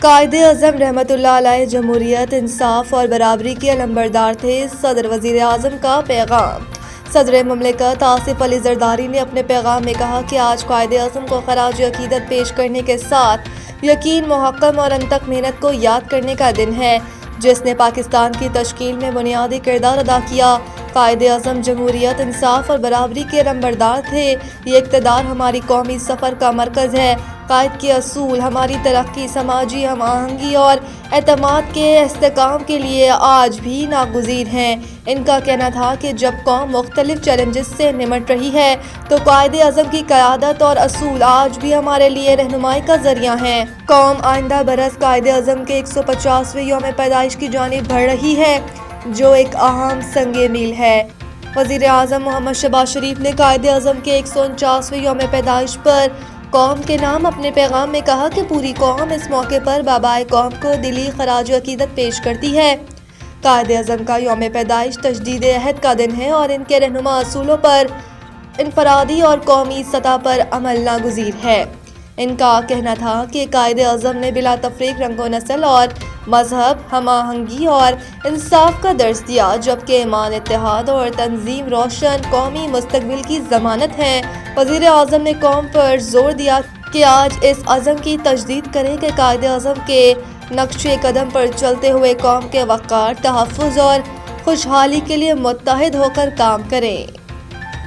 قائد اعظم رحمتullah علیہ جمہوریت، انصاف اور برابری کے علمبردار تھے۔ صدر وزیر اعظم کا پیغام۔ صدر مملکت آصف علی زرداری نے اپنے پیغام میں کہا کہ آج قائد اعظم کو خراج عقیدت پیش کرنے کے ساتھ یقین، محکم اور انتھک محنت کو یاد کرنے کا دن ہے، جس نے پاکستان کی تشکیل میں بنیادی کردار ادا کیا۔ قائد اعظم جمہوریت، انصاف اور برابری کے علمبردار تھے۔ یہ اقتدار ہماری قومی سفر کا مرکز ہے۔ قائد کے اصول ہماری ترقی، سماجی ہم آہنگی اور اعتماد کے استحکام کے لیے آج بھی ناگزیر ہیں۔ ان کا کہنا تھا کہ جب قوم مختلف چیلنجز سے نمٹ رہی ہے تو قائد اعظم کی قیادت اور اصول آج بھی ہمارے لیے رہنمائی کا ذریعہ ہیں۔ قوم آئندہ برس قائد اعظم کے 150ویں یوم پیدائش کی جانب بڑھ رہی ہے، جو ایک اہم سنگ میل ہے۔ وزیر اعظم محمد شہباز شریف نے قائد اعظم کے 149ویں یوم پیدائش پر قوم کے نام اپنے پیغام میں کہا کہ پوری قوم اس موقع پر بابائے قوم کو دلی خراج عقیدت پیش کرتی ہے۔ قائد اعظم کا یوم پیدائش تجدید عہد کا دن ہے اور ان کے رہنما اصولوں پر انفرادی اور قومی سطح پر عمل ناگزیر ہے۔ ان کا کہنا تھا کہ قائد اعظم نے بلا تفریق رنگ و نسل اور مذہب، ہم آہنگی اور انصاف کا درس دیا، جبکہ ایمان، اتحاد اور تنظیم روشن قومی مستقبل کی ضمانت ہیں۔ وزیر اعظم نے قوم پر زور دیا کہ آج اس عزم کی تجدید کریں کہ قائد اعظم کے نقش قدم پر چلتے ہوئے قوم کے وقار، تحفظ اور خوشحالی کے لیے متحد ہو کر کام کریں۔